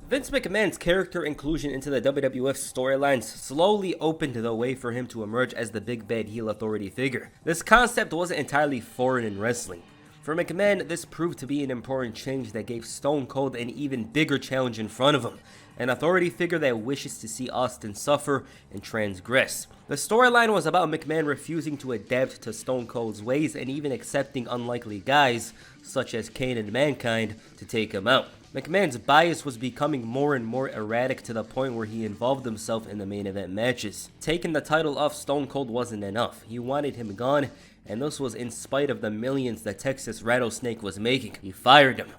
Vince McMahon's character inclusion into the WWF storylines slowly opened the way for him to emerge as the big bad heel authority figure. This concept wasn't entirely foreign in wrestling. For McMahon, this proved to be an important change that gave Stone Cold an even bigger challenge in front of him, an authority figure that wishes to see Austin suffer and transgress. The storyline was about McMahon refusing to adapt to Stone Cold's ways and even accepting unlikely guys, such as Kane and Mankind, to take him out. McMahon's bias was becoming more and more erratic to the point where he involved himself in the main event matches. Taking the title off Stone Cold wasn't enough. He wanted him gone, and this was in spite of the millions the Texas Rattlesnake was making. He fired him.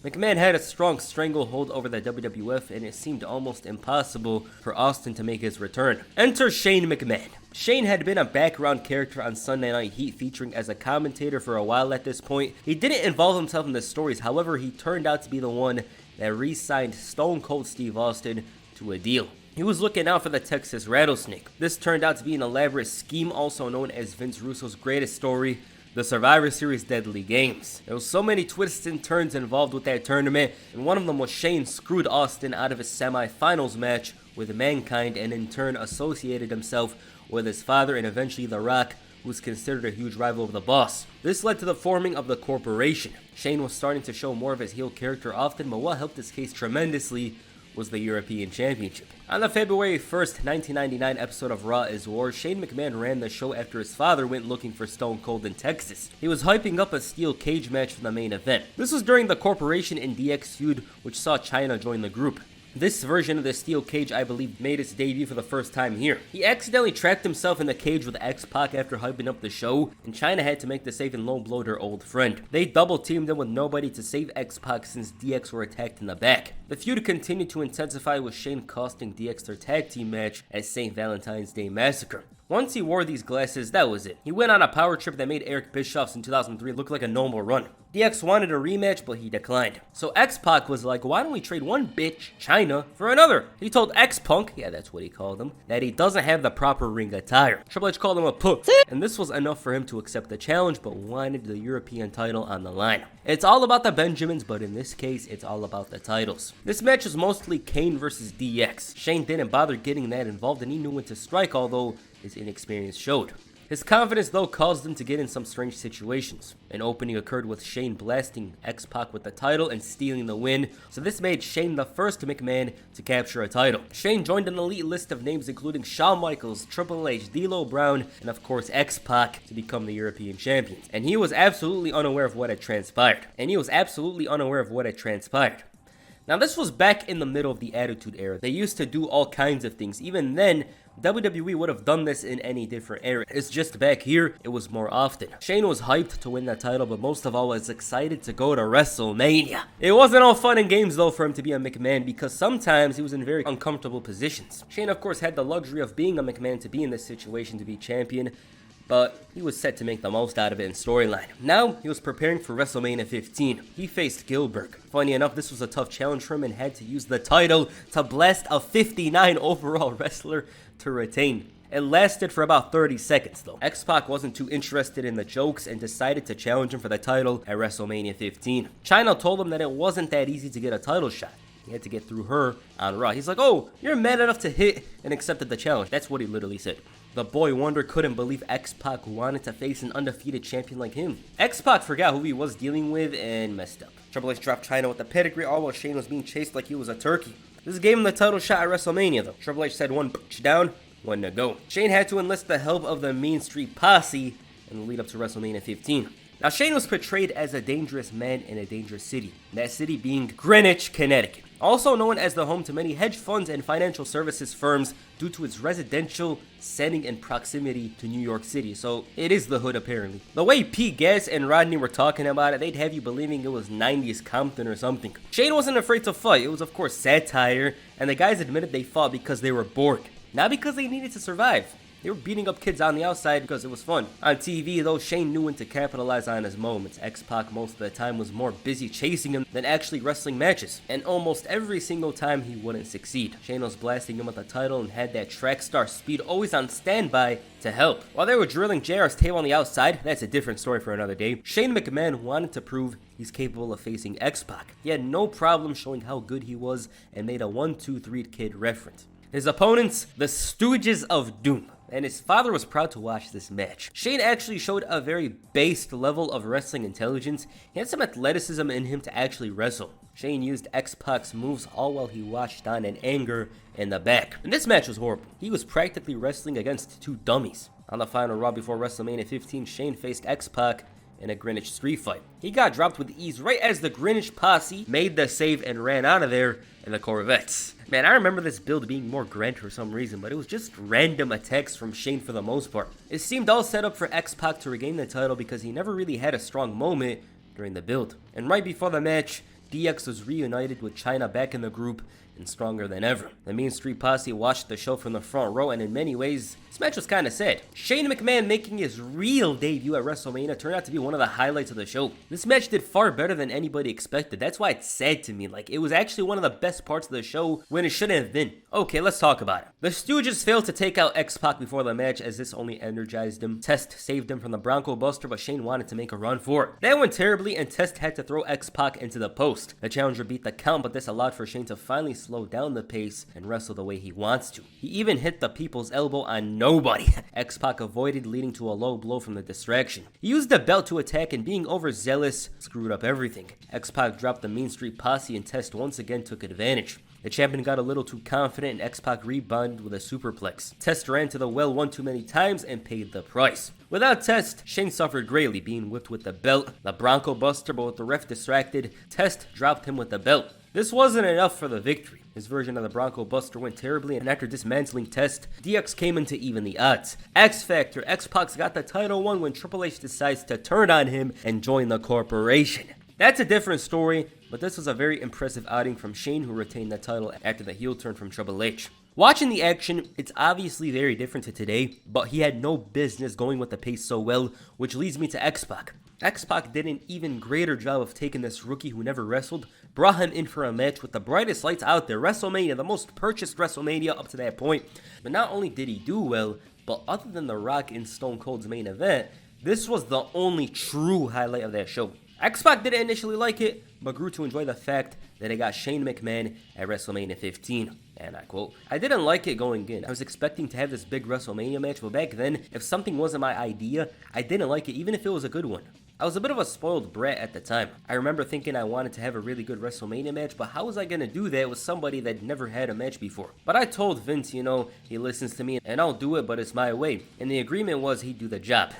McMahon had a strong stranglehold over the WWF, and it seemed almost impossible for Austin to make his return. Enter Shane McMahon. Shane had been a background character on Sunday Night Heat, featuring as a commentator for a while at this point. He didn't involve himself in the stories, however, he turned out to be the one that re-signed Stone Cold Steve Austin to a deal. He was looking out for the Texas Rattlesnake. This turned out to be an elaborate scheme, also known as Vince Russo's greatest story, the Survivor Series Deadly Games. There was so many twists and turns involved with that tournament, and one of them was Shane screwed Austin out of his semi-finals match with Mankind, and in turn associated himself with his father and eventually The Rock, who was considered a huge rival of the Boss. This led to the forming of the Corporation. Shane was starting to show more of his heel character often, but what helped his case tremendously was the European Championship. On the February 1st, 1999 episode of Raw is War, Shane McMahon ran the show after his father went looking for Stone Cold in Texas. He was hyping up a steel cage match for the main event. This was during the Corporation and DX feud, which saw China join the group. This version of the steel cage, I believe, made its debut for the first time here. He accidentally trapped himself in the cage with X-Pac after hyping up the show, and China had to make the save and low blow their old friend. They double teamed him with nobody to save X-Pac since DX were attacked in the back. The feud continued to intensify with Shane costing DX their tag team match at St. Valentine's Day Massacre. Once he wore these glasses, that was it. He went on a power trip that made Eric Bischoff's in 2003 look like a normal run. DX wanted a rematch, but he declined. So X-Pac was like, why don't we trade one bitch, China, for another? He told X-Punk, yeah, that's what he called him, that he doesn't have the proper ring attire. Triple H called him a puss, and this was enough for him to accept the challenge, but wanted the European title on the line. It's all about the Benjamins, but in this case, it's all about the titles. This match was mostly Kane versus DX. Shane didn't bother getting that involved, and he knew when to strike, although his inexperience showed. His confidence, though, caused him to get in some strange situations. An opening occurred with Shane blasting X-Pac with the title and stealing the win, so this made Shane the first McMahon to capture a title. Shane joined an elite list of names including Shawn Michaels, Triple H, D'Lo Brown, and of course X-Pac to become the European champion. And he was absolutely unaware of what had transpired. Now, this was back in the middle of the Attitude Era. They used to do all kinds of things. Even then, WWE would have done this in any different era. It's just back here, it was more often. Shane was hyped to win that title, but most of all was excited to go to WrestleMania. It wasn't all fun and games, though, for him to be a McMahon, because sometimes he was in very uncomfortable positions. Shane, of course, had the luxury of being a McMahon to be in this situation to be champion, but he was set to make the most out of it in storyline. Now, he was preparing for WrestleMania 15. He faced Gillberg. Funny enough, this was a tough challenge for him and had to use the title to blast a 59 overall wrestler to retain. It lasted for about 30 seconds though. X-Pac wasn't too interested in the jokes and decided to challenge him for the title at WrestleMania 15. China told him that it wasn't that easy to get a title shot. He had to get through her on Raw. He's like, oh, you're man enough to hit, and accepted the challenge. That's what he literally said. The boy wonder couldn't believe X-Pac wanted to face an undefeated champion like him. X-Pac forgot who he was dealing with and messed up. Triple H dropped China with the pedigree, all while Shane was being chased like he was a turkey. This gave him the title shot at WrestleMania though. Triple H said one down, one to go. Shane had to enlist the help of the Mean Street Posse in the lead up to WrestleMania 15. Now, Shane was portrayed as a dangerous man in a dangerous city, that city being Greenwich, Connecticut, also known as the home to many hedge funds and financial services firms due to its residential setting and proximity to New York City, so it is the hood apparently. The way Pete Gas and Rodney were talking about it, they'd have you believing it was 90s Compton or something. Shane wasn't afraid to fight. It was of course satire, and the guys admitted they fought because they were bored, not because they needed to survive. They were beating up kids on the outside because it was fun. On TV, though, Shane knew when to capitalize on his moments. X-Pac most of the time was more busy chasing him than actually wrestling matches, and almost every single time he wouldn't succeed. Shane was blasting him with the title and had that track star speed always on standby to help. While they were drilling JR's tail on the outside, that's a different story for another day, Shane McMahon wanted to prove he's capable of facing X-Pac. He had no problem showing how good he was and made a 1-2-3 kid reference. His opponents, the Stooges of Doom, and his father was proud to watch this match. Shane actually showed a very based level of wrestling intelligence. He had some athleticism in him to actually wrestle. Shane used X-Pac's moves all while he watched on in anger in the back. And this match was horrible. He was practically wrestling against two dummies. On the final Raw before WrestleMania 15, Shane faced X-Pac in a Greenwich street fight. He got dropped with ease right as the Greenwich posse made the save and ran out of there in the Corvettes. Man, I remember this build being more grand for some reason, but it was just random attacks from Shane for the most part. It seemed all set up for X-Pac to regain the title because he never really had a strong moment during the build. And right before the match, DX was reunited with China back in the group and stronger than ever. The Mean Street Posse watched the show from the front row, and in many ways, this match was kind of sad. Shane McMahon making his real debut at WrestleMania turned out to be one of the highlights of the show. This match did far better than anybody expected. That's why it's sad to me. Like, it was actually one of the best parts of the show when it shouldn't have been. Okay, let's talk about it. The Stooges failed to take out X-Pac before the match as this only energized him. Test saved him from the Bronco Buster, but Shane wanted to make a run for it. That went terribly, and Test had to throw X-Pac into the post. The challenger beat the count, but this allowed for Shane to finally slow down the pace and wrestle the way he wants to. He even hit the people's elbow on nobody. X-Pac avoided, leading to a low blow from the distraction. He used the belt to attack, and being overzealous screwed up everything. X-Pac dropped the Mean Street Posse, and Test once again took advantage. The champion got a little too confident, and X-Pac rebounded with a superplex. Test ran to the well one too many times and paid the price. Without Test, Shane suffered greatly, being whipped with the belt, the Bronco Buster, but with the ref distracted, Test dropped him with the belt. This wasn't enough for the victory. His version of the Bronco Buster went terribly, and after dismantling Test, DX came in to even the odds. X Factor, X-Pac got the title won when Triple H decides to turn on him and join the corporation. That's a different story, but this was a very impressive outing from Shane, who retained the title after the heel turn from Triple H. Watching the action, it's obviously very different to today, but he had no business going with the pace so well, which leads me to X-Pac. X-Pac did an even greater job of taking this rookie who never wrestled, brought him in for a match with the brightest lights out there, WrestleMania, the most purchased WrestleMania up to that point. But not only did he do well, but other than The Rock in Stone Cold's main event, this was the only true highlight of that show. X-Pac didn't initially like it, but grew to enjoy the fact that it got Shane McMahon at WrestleMania 15. And I quote, "I didn't like it going in. I was expecting to have this big WrestleMania match, but back then, if something wasn't my idea, I didn't like it, even if it was a good one. I was a bit of a spoiled brat at the time. I remember thinking I wanted to have a really good WrestleMania match, but how was I going to do that with somebody that never had a match before? But I told Vince, he listens to me, and I'll do it, but it's my way. And the agreement was he'd do the job."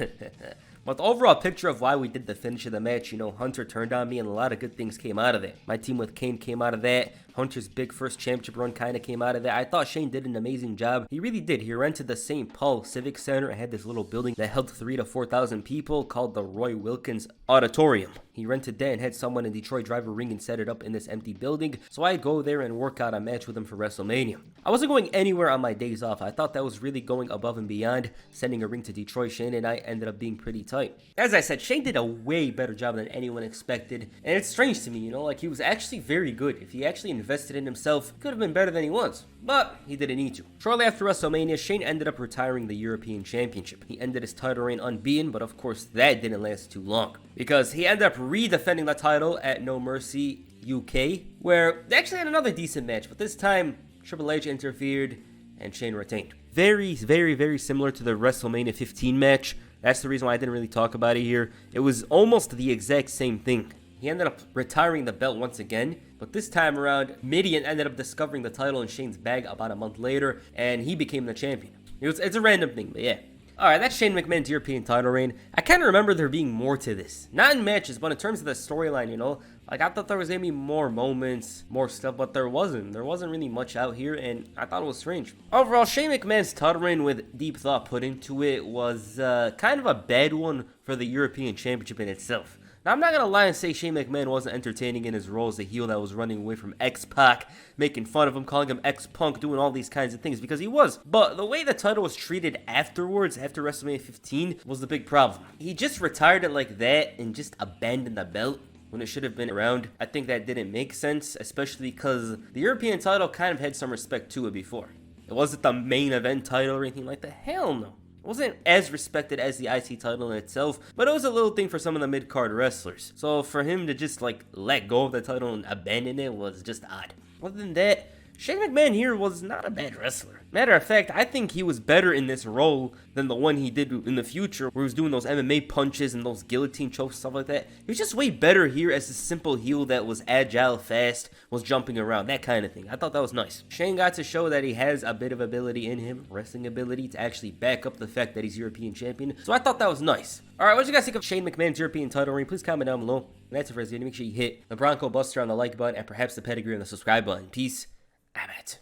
But the overall picture of why we did the finish of the match, Hunter turned on me, and a lot of good things came out of it. My team with Kane came out of that. Hunter's big first championship run kind of came out of that. I thought Shane did an amazing job. He really did. He rented the St. Paul Civic Center and had this little building that held 3,000 to 4,000 people called the Roy Wilkins Auditorium. He rented that and had someone in Detroit drive a ring and set it up in this empty building, so I'd go there and work out a match with him for WrestleMania. I wasn't going anywhere on my days off. I thought that was really going above and beyond. Sending a ring to Detroit, Shane and I ended up being pretty tight. As I said, Shane did a way better job than anyone expected, and it's strange to me, he was actually very good. If he actually invested in himself, he could have been better than he was, but he didn't need to. Shortly after WrestleMania, Shane ended up retiring the European Championship. He ended his title reign unbeaten, but of course that didn't last too long, because he ended up redefending the title at No Mercy UK, where they actually had another decent match, but this time Triple H interfered and Shane retained. Very, very, very similar to the WrestleMania 15 match. That's the reason why I didn't really talk about it here. It was almost the exact same thing. He ended up retiring the belt once again, but this time around, Mideon ended up discovering the title in Shane's bag about a month later, and he became the champion. It's a random thing, but yeah. Alright, that's Shane McMahon's European title reign. I kind of remember there being more to this. Not in matches, but in terms of the storyline, I thought there was going to be more moments, more stuff, but there wasn't. There wasn't really much out here, and I thought it was strange. Overall, Shane McMahon's title reign with deep thought put into it was kind of a bad one for the European Championship in itself. Now, I'm not gonna lie and say Shane McMahon wasn't entertaining in his role as a heel that was running away from X-Pac, making fun of him, calling him X-Punk, doing all these kinds of things, because he was. But the way the title was treated afterwards, after WrestleMania 15, was the big problem. He just retired it like that and just abandoned the belt when it should have been around. I think that didn't make sense, especially because the European title kind of had some respect to it before. It wasn't the main event title or anything like that. Hell no. It wasn't as respected as the IC title in itself, but it was a little thing for some of the mid-card wrestlers. So for him to just like let go of the title and abandon it was just odd. Other than that, Shane McMahon here was not a bad wrestler. Matter of fact, I think he was better in this role than the one he did in the future, where he was doing those MMA punches and those guillotine chokes, stuff like that. He was just way better here as a simple heel that was agile, fast, was jumping around, that kind of thing. I thought that was nice. Shane got to show that he has a bit of ability in him, wrestling ability, to actually back up the fact that he's European champion. So I thought that was nice. Alright, what did you guys think of Shane McMahon's European title reign? Please comment down below. And that's it for this video. Make sure you hit the Bronco Buster on the like button and perhaps the pedigree on the subscribe button. Peace. I'm out.